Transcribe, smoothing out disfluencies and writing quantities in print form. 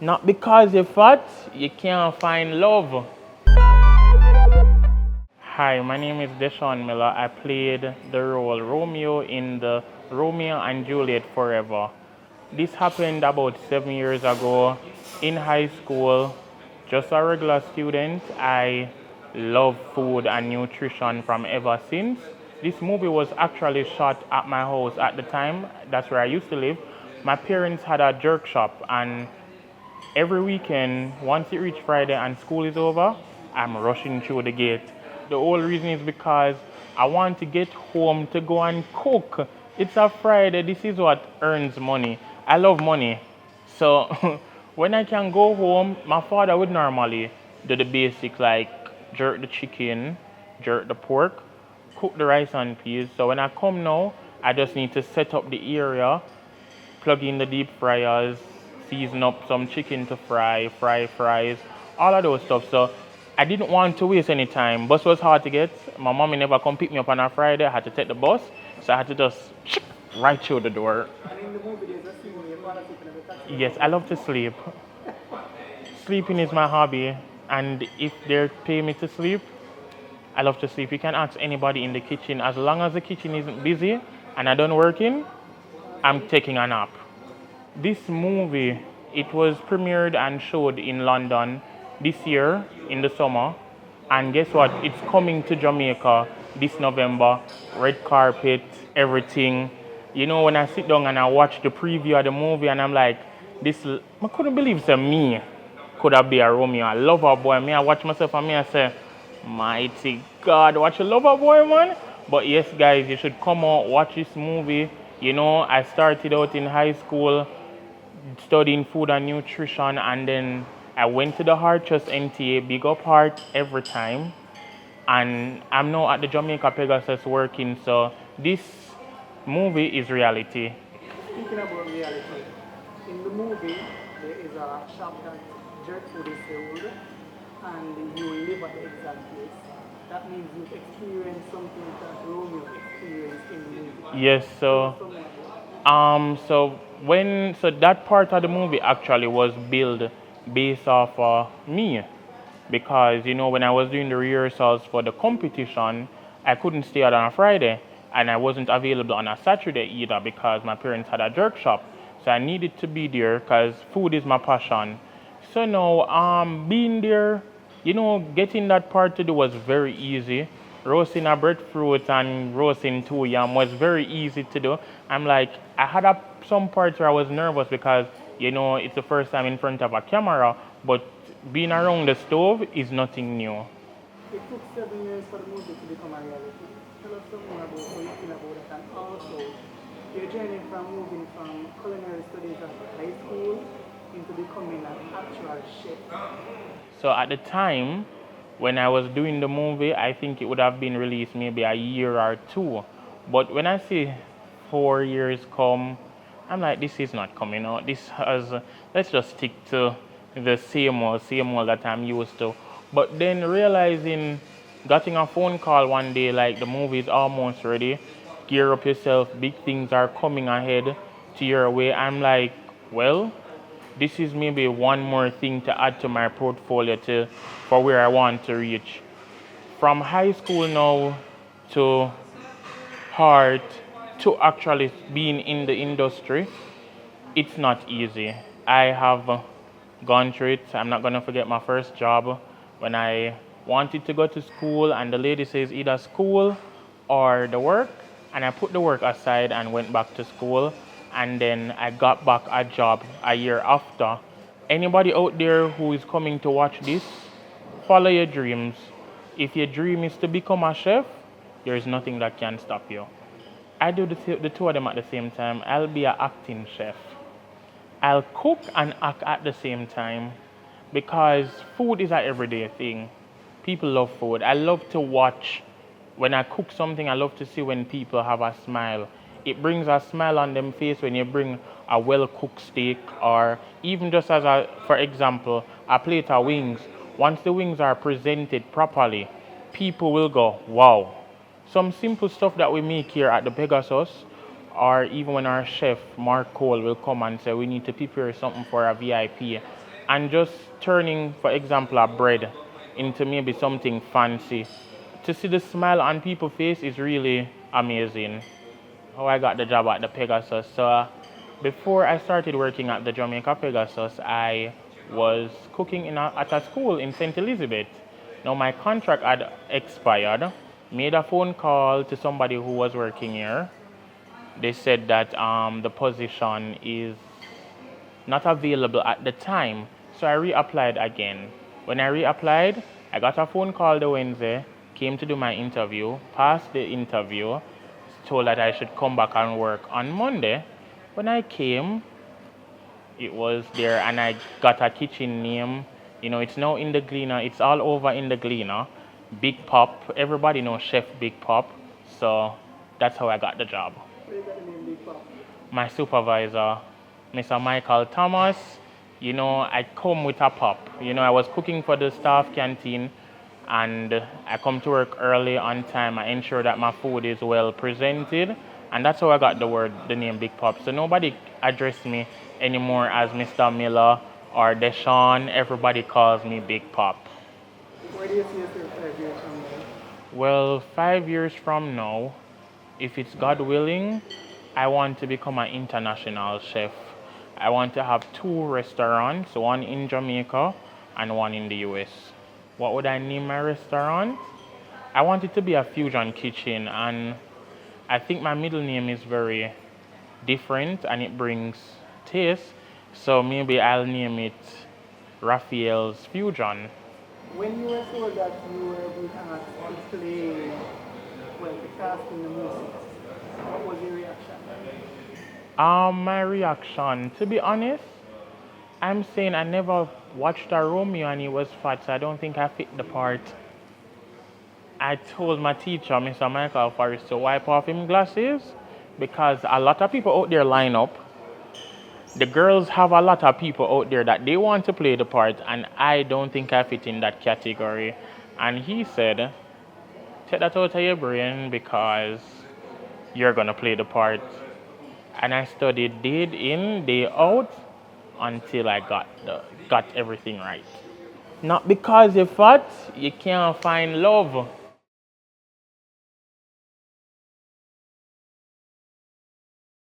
Not because you're fat, you can't find love. Hi, my name is Deshawn Miller. I played the role Romeo in the Romeo and Juliet Forever. This happened about 7 years ago in high school. Just a regular student. I love food and nutrition from ever since. This movie was actually shot at my house at the time. That's where I used to live. My parents had a jerk shop, and every weekend, once it reached Friday and school is over, I'm rushing through the gate. The whole reason is because I want to get home to go and cook. It's a Friday. This is what earns money. I love money. So when I can go home, my father would normally do the basics like jerk the chicken, jerk the pork, cook the rice and peas. So when I come now, I just need to set up the area, plug in the deep fryers, season up some chicken to fry fries, all of those stuff. So I didn't want to waste any time. Bus was hard to get. My mommy never come pick me up on a Friday. I had to take the bus, so I had to just right through the door. And in the movie, there's a scene where your father sitting in the taxi. Yes, I love to sleep. Sleeping is my hobby, and if they pay me to sleep, I love to sleep. You can ask anybody in the kitchen. As long as the kitchen isn't busy and I done working, I'm taking a nap. This movie, it was premiered and showed in London this year in the summer. And guess what? It's coming to Jamaica this November. Red carpet, everything. You know, when I sit down and I watch the preview of the movie and I'm like, I couldn't believe it's me could have been a Romeo. I love a boy. Me, I watch myself and me, I say, mighty God, watch a lover boy, man. But yes, guys, you should come out, watch this movie. You know, I started out in high school studying food and nutrition, and then I went to the Heart Trust NTA, big up Heart every time. And I'm now at the Jamaica Pegasus working, so this movie is reality. Speaking about reality, in the movie, there is a shop that jerk food is sold, and you live at the exact place. That means you've experienced something that Romeo experienced in the movie. Yes, so so that part of the movie actually was built based off me, because you know when I was doing the rehearsals for the competition, I couldn't stay out on a Friday, and I wasn't available on a Saturday either because my parents had a jerk shop, so I needed to be there because food is my passion. So now being there, you know, getting that part to do was very easy. Roasting a breadfruit and roasting two yam was very easy to do. I'm like, I had some parts where I was nervous because, you know, it's the first time in front of a camera, but being around the stove is nothing new. It took 7 years for the movie to become a reality. Tell us some more about how you feel about it, and also your journey from moving from culinary studies at high school into becoming an actual chef. So at the time, when I was doing the movie, I think it would have been released maybe a year or two. But when I see 4 years come, I'm like, this is not coming out. Let's just stick to the same old that I'm used to. But then realizing, getting a phone call one day, like the movie is almost ready, gear up yourself, big things are coming ahead to your way. I'm like, well, this is maybe one more thing to add to my portfolio for where I want to reach. From high school now to Heart to actually being in the industry, it's not easy. I have gone through it. I'm not gonna forget my first job when I wanted to go to school and the lady says either school or the work, and I put the work aside and went back to school, and then I got back a job a year after. Anybody out there who is coming to watch this, follow your dreams. If your dream is to become a chef, there is nothing that can stop you. I do the two of them at the same time. I'll be an acting chef. I'll cook and act at the same time because food is an everyday thing. People love food. I love to watch. When I cook something, I love to see when people have a smile. It brings a smile on them face when you bring a well-cooked steak, or even just for example, a plate of wings. Once the wings are presented properly, people will go, wow. Some simple stuff that we make here at the Pegasus, or even when our chef, Mark Cole, will come and say, we need to prepare something for a VIP. and just turning, for example, a bread into maybe something fancy. To see the smile on people's face is really amazing. How I got the job at the Pegasus. So before I started working at the Jamaica Pegasus, I was cooking at a school in St. Elizabeth. Now my contract had expired. Made a phone call to somebody who was working here. They said that the position is not available at the time. So I reapplied again. When I reapplied, I got a phone call the Wednesday, came to do my interview, passed the interview, told that I should come back and work on Monday. When I came, it was there and I got a kitchen name. You know, it's now in the Gleaner. It's all over in the Gleaner. Big Pop. Everybody knows Chef Big Pop. So that's how I got the job. Where you got the name Big Pop? My supervisor, Mr. Michael Thomas, you know, I come with a pop. You know, I was cooking for the staff canteen and I come to work early on time. I ensure that my food is well presented. And that's how I got the name Big Pop. So nobody addressed me anymore as Mr. Miller or Deshawn. Everybody calls me Big Pop. Where do you see yourself 5 years from now? Well, 5 years from now, if it's God willing, I want to become an international chef. I want to have 2 restaurants, one in Jamaica and one in the US. What would I name my restaurant? I want it to be a fusion kitchen, and I think my middle name is very different and it brings taste. So maybe I'll name it Raphael's Fusion. When you were told that you were being asked to play, well, the cast in the movie, what was your reaction? My reaction, to be honest, I'm saying I never watched a Romeo and he was fat, so I don't think I fit the part. I told my teacher, Mr. Michael Forrest, to wipe off him glasses because a lot of people out there line up. The girls have a lot of people out there that they want to play the part, and I don't think I fit in that category. And he said, take that out of your brain because you're gonna play the part. And I studied day in, day out until I got everything right. Not because you're fat, you can't find love.